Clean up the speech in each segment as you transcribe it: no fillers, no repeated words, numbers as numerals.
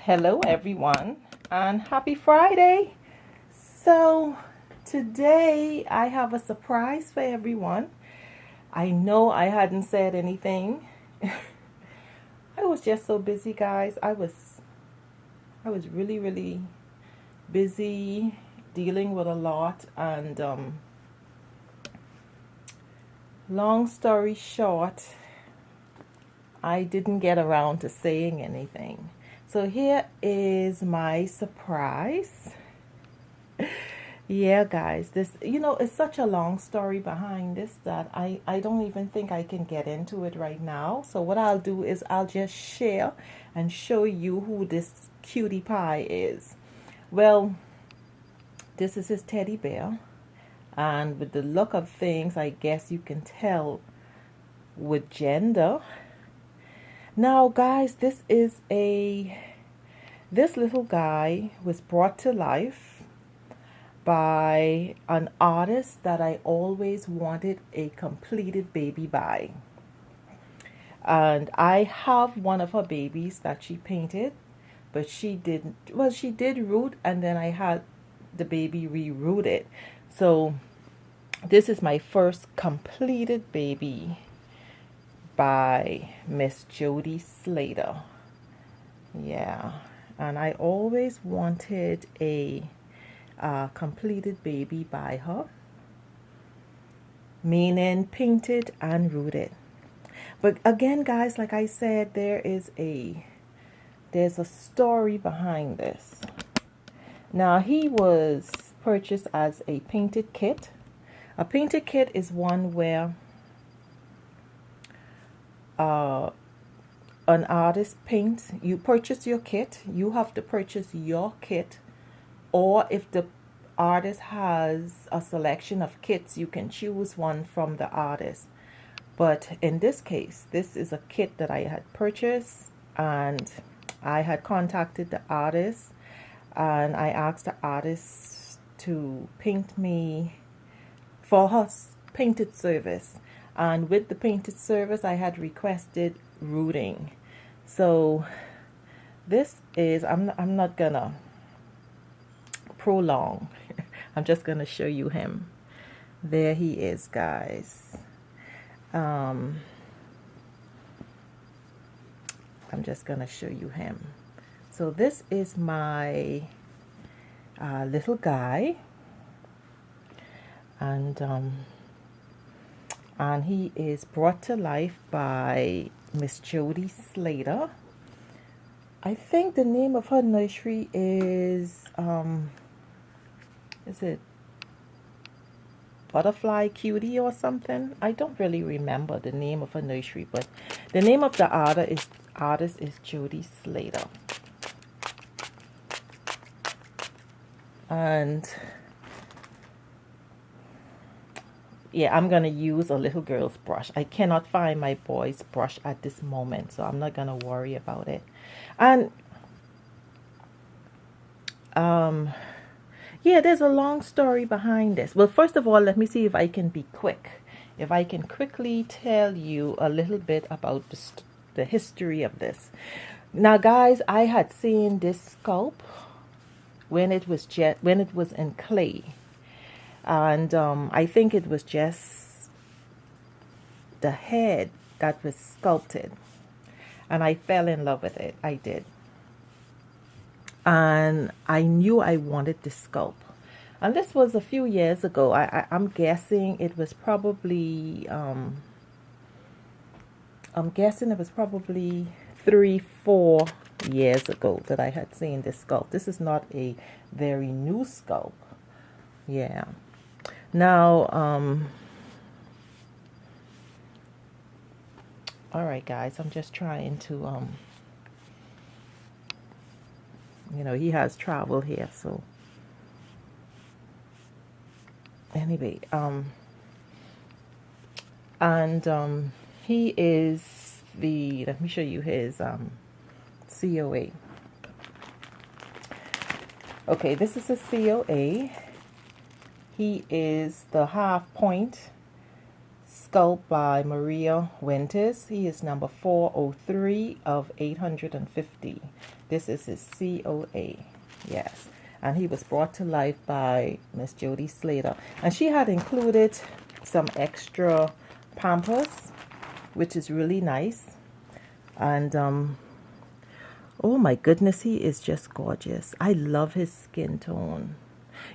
Hello everyone and happy Friday. So today I have a surprise for everyone. I know I hadn't said anything. I was just so busy, guys. I was really busy dealing with a lot, and long story short, I didn't get around to saying anything. So here is my surprise. Yeah, guys, this, it's such a long story behind this that I don't even think I can get into it right now. So what I'll do is I'll just share and show you who this cutie pie is. Well, this is his teddy bear. And with the look of things, I guess you can tell with gender. Now, guys, this little guy was brought to life by an artist that I always wanted a completed baby by. And I have one of her babies that she painted, but she did root, and then I had the baby re-rooted. So this is my first completed baby by Miss Jody Slater. Yeah, and I always wanted a completed baby by her, meaning painted and rooted. But again, guys, like I said, there's a story behind this. Now, he was purchased as a painted kit. A painted kit is one where an artist paints. You purchase your kit. You have to purchase your kit, or if the artist has a selection of kits, you can choose one from the artist. But in this case, this is a kit that I had purchased, and I had contacted the artist, and I asked the artist to paint me for her painted service. And with the painted service, I had requested rooting. So this is, I'm not gonna prolong. I'm just gonna show you him. There he is, guys. I'm just gonna show you him. So this is my little guy, and he is brought to life by Miss Jody Slater. I think the name of her nursery is it Butterfly Cutie or something? I don't really remember the name of her nursery, but the name of the artist is Jody Slater. And yeah, I'm gonna use a little girl's brush. I cannot find my boy's brush at this moment, so I'm not gonna worry about it. And yeah, there's a long story behind this. Well, first of all, let me see if I can be quick. If I can quickly tell you a little bit about the history of this. Now, guys, I had seen this sculpt when it was in clay. And I think it was just the head that was sculpted. And I fell in love with it. I did. And I knew I wanted this sculpt. And this was a few years ago. I'm guessing it was probably, 3-4 years ago that I had seen this sculpt. This is not a very new sculpt. Yeah. Now, all right, guys, I'm just trying to, he has travel here, so anyway, he is let me show you his, COA. Okay, this is a COA. He is the half point sculpt by Maria Winters. He is number 403 of 850. This is his COA. Yes. And he was brought to life by Miss Jody Slater. And she had included some extra pampers, which is really nice. And oh my goodness, he is just gorgeous. I love his skin tone.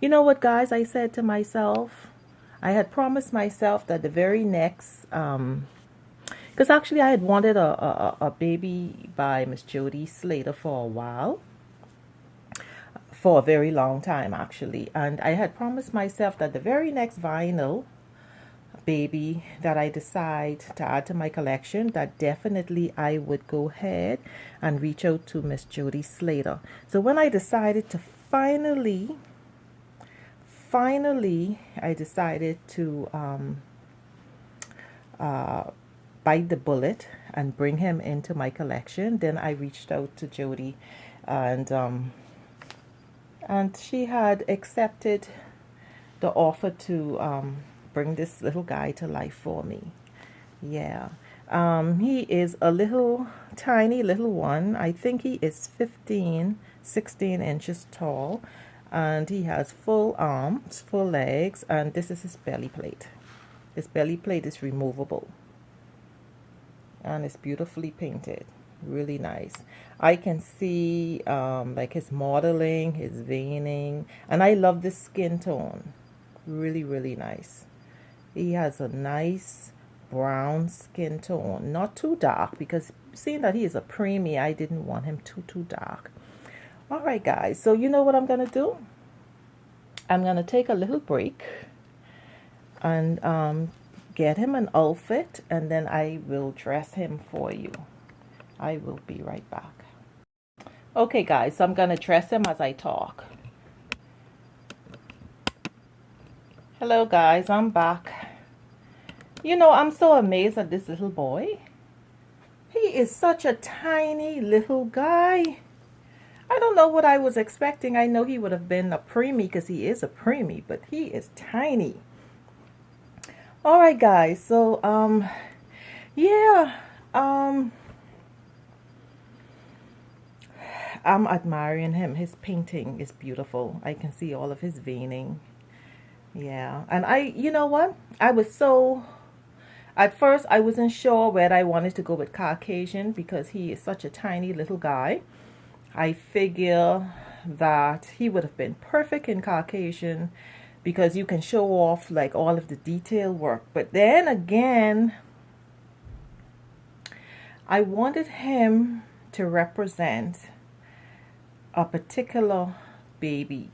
You know what, guys? I said to myself, I had promised myself that the very next, because actually I had wanted a baby by Miss Jody Slater for a while, for a very long time actually, and I had promised myself that the very next vinyl baby that I decide to add to my collection, that definitely I would go ahead and reach out to Miss Jody Slater. So when I decided to finally I decided to bite the bullet and bring him into my collection. Then I reached out to Jody, and she had accepted the offer to bring this little guy to life for me. Yeah. He is a little tiny little one. I think he is 16 inches tall, and he has full arms, full legs, and this is his belly plate. His belly plate is removable, and it's beautifully painted. Really nice. I can see like his modeling, his veining, and I love the skin tone. Really, really nice. He has a nice brown skin tone, not too dark, because seeing that he is a preemie, I didn't want him too dark. All right, guys, so you know what I'm gonna do? I'm gonna take a little break and get him an outfit, and then I will dress him for you. I will be right back. Okay, guys, so I'm gonna dress him as I talk. Hello, guys, I'm back. You know, I'm so amazed at this little boy. He is such a tiny little guy. I don't know what I was expecting. I know he would have been a preemie because he is a preemie, but he is tiny. All right, guys. So, yeah. I'm admiring him. His painting is beautiful. I can see all of his veining. Yeah. And you know what? At first, I wasn't sure whether I wanted to go with Caucasian because he is such a tiny little guy. I figure that he would have been perfect in Caucasian because you can show off like all of the detail work. But then again, I wanted him to represent a particular baby.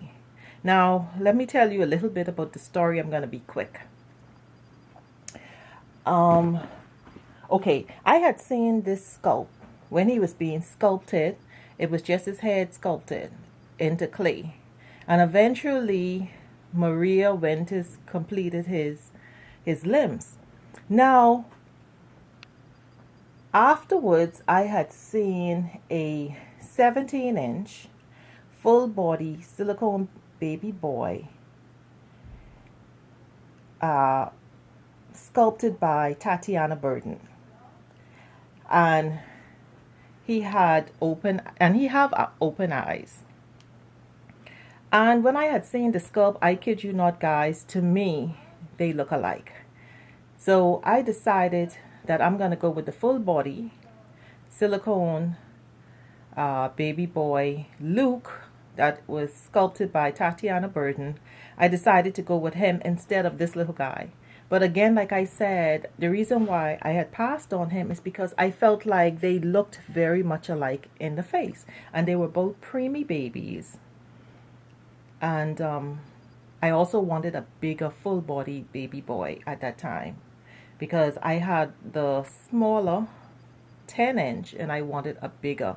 Now, let me tell you a little bit about the story. I'm going to be quick. Okay, I had seen this sculpt when he was being sculpted. It was just his head sculpted into clay. And eventually, Maria Winters completed his limbs. Now, afterwards, I had seen a 17-inch full body silicone baby boy sculpted by Tatiana Burden. And he have open eyes. And when I had seen the sculpt, I kid you not, guys, to me, they look alike. So I decided that I'm going to go with the full body silicone baby boy Luke that was sculpted by Tatiana Burden. I decided to go with him instead of this little guy. But again, like I said, the reason why I had passed on him is because I felt like they looked very much alike in the face. And they were both preemie babies. And I also wanted a bigger full body baby boy at that time, because I had the smaller 10-inch and I wanted a bigger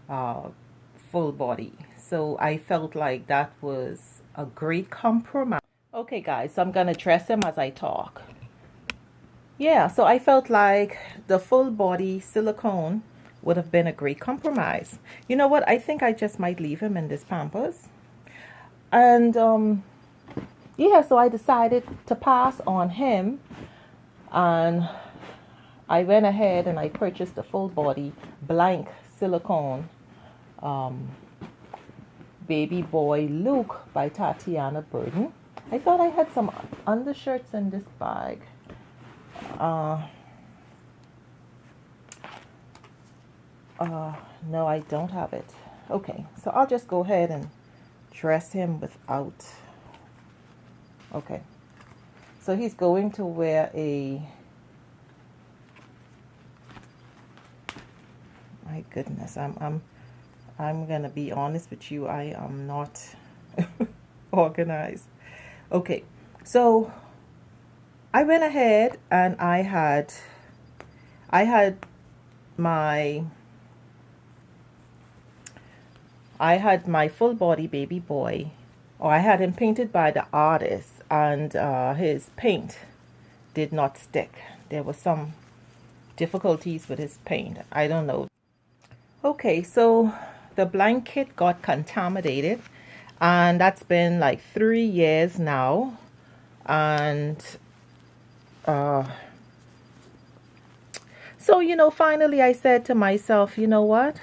full body. So I felt like that was a great compromise. Okay, guys, so I'm going to dress him as I talk. Yeah, so I felt like the full body silicone would have been a great compromise. You know what? I think I just might leave him in this Pampers. And yeah, so I decided to pass on him And I went ahead and I purchased a full body blank silicone baby boy Luke by Tatiana Burden. I thought I had some undershirts in this bag. No, I don't have it. Okay, so I'll just go ahead and dress him without. Okay, so he's going to wear a, my goodness, I'm gonna be honest with you, I am not organized. Okay, so I went ahead and I had my full body baby boy, or I had him painted by the artist, and his paint did not stick. There was some difficulties with his paint. I don't know. Okay, so the blanket got contaminated, and that's been like 3 years now. And so, you know, finally I said to myself, you know what?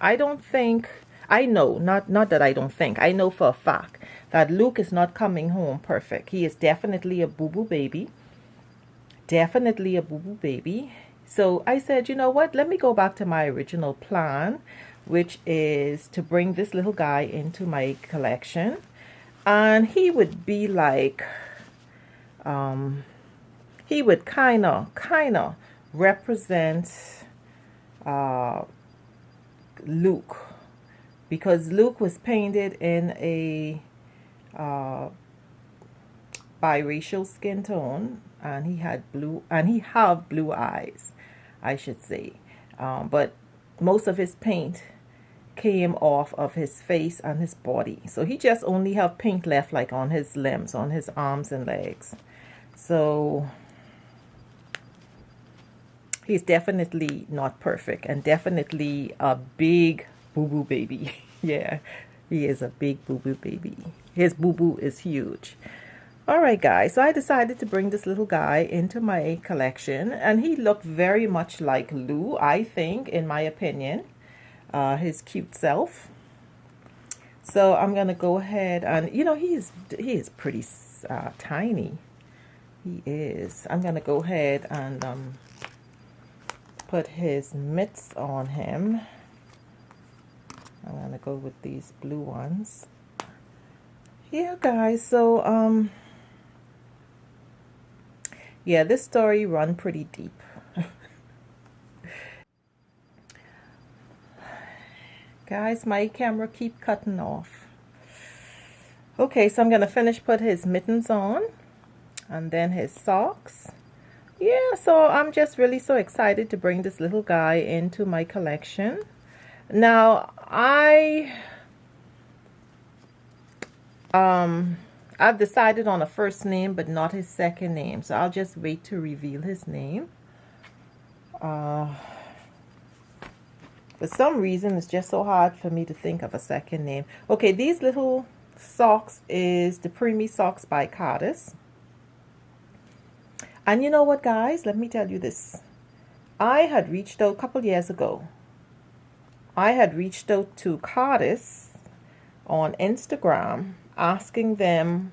I don't think, I know, not that I don't think, I know for a fact that Luke is not coming home perfect. He is definitely a boo-boo baby. Definitely a boo-boo baby. So I said, you know what? Let me go back to my original plan, which is to bring this little guy into my collection. And he would be like, he would kind of represent Luke, because Luke was painted in a biracial skin tone, and he had blue, and he have blue eyes, I should say, but most of his paint came off of his face and his body, so he just only have paint left like on his limbs, on his arms and legs. So he's definitely not perfect, and definitely a big boo-boo baby. Yeah, he is a big boo-boo baby. His boo-boo is huge. All right, guys, so I decided to bring this little guy into my collection, and he looked very much like Lou, I think, in my opinion, his cute self. So I'm gonna go ahead and, you know, he is pretty tiny. He is. I'm gonna go ahead and put his mitts on him. I'm gonna go with these blue ones. Yeah, guys, so yeah, this story run pretty deep. Guys, my camera keep cutting off. Okay, so I'm gonna finish put his mittens on, and then his socks. Yeah, so I'm just really so excited to bring this little guy into my collection. Now, I've decided on a first name, but not his second name. So I'll just wait to reveal his name. For some reason, it's just so hard for me to think of a second name. Okay, these little socks is the Preemie Socks by Cardis. And you know what, guys? Let me tell you this. I had reached out a couple years ago. I had reached out to Cardis on Instagram, asking them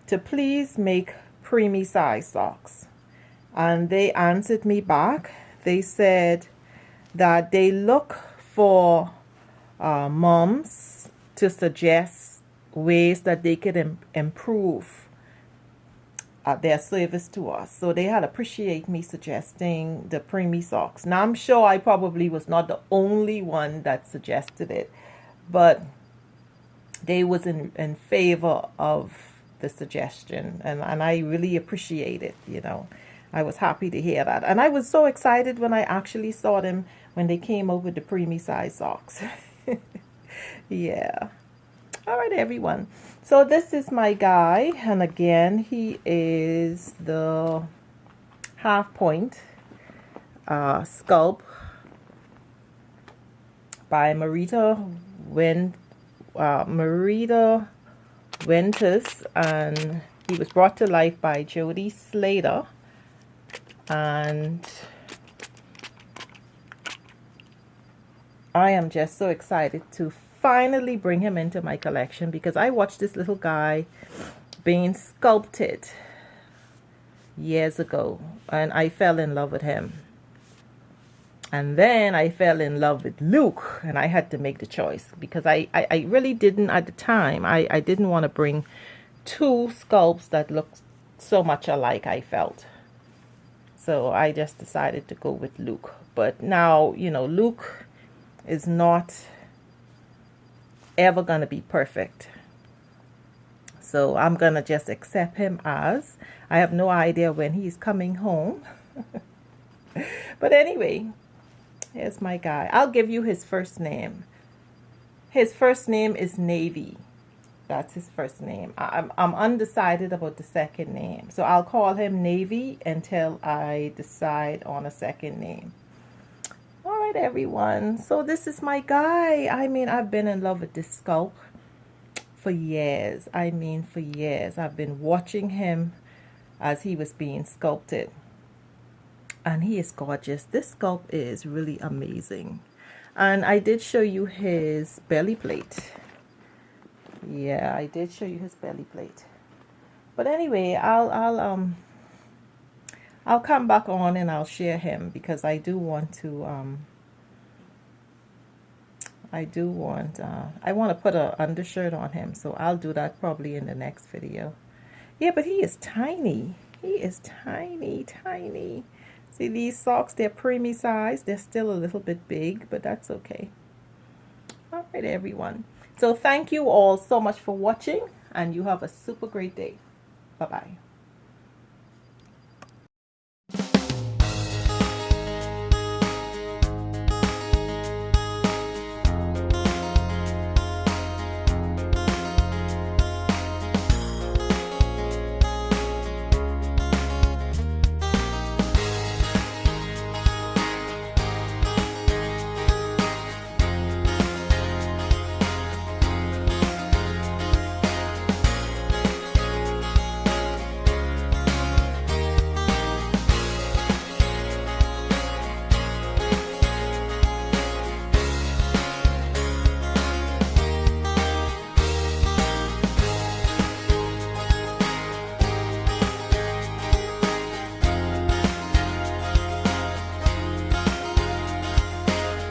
to please make preemie size socks. And they answered me back. They said that they look for moms to suggest ways that they could improve their service to us. So they had appreciate me suggesting the preemie socks. Now I'm sure I probably was not the only one that suggested it, but they was in favor of the suggestion, and I really appreciate it. You know, I was happy to hear that, and I was so excited when I actually saw them when they came over the preemie size socks. Yeah. All right, everyone. So this is my guy, and again, he is the half point sculpt by Marita Winters, and he was brought to life by Jody Slater. And I am just so excited to finally bring him into my collection, because I watched this little guy being sculpted years ago and I fell in love with him. And then I fell in love with Luke, and I had to make the choice, because I really didn't at the time. I didn't want to bring two sculpts that looked so much alike, I felt. So I just decided to go with Luke. But now, you know, Luke is not ever going to be perfect. So I'm going to just accept him as. I have no idea when he's coming home. But anyway, here's my guy. I'll give you his first name. His first name is Navy. That's his first name. I'm undecided about the second name. So I'll call him Navy until I decide on a second name. All right, everyone. So this is my guy. I mean, I've been in love with this sculpt for years. I mean, for years. I've been watching him as he was being sculpted. And he is gorgeous. This sculpt is really amazing. And I did show you his belly plate. Yeah, I did show you his belly plate. But anyway, I'll come back on and I'll share him, because I do want to I want to put an undershirt on him, so I'll do that probably in the next video. Yeah, but he is tiny. He is tiny, tiny. See these socks, they're preemie size. They're still a little bit big, but that's okay. All right, everyone. So thank you all so much for watching, and you have a super great day. Bye-bye.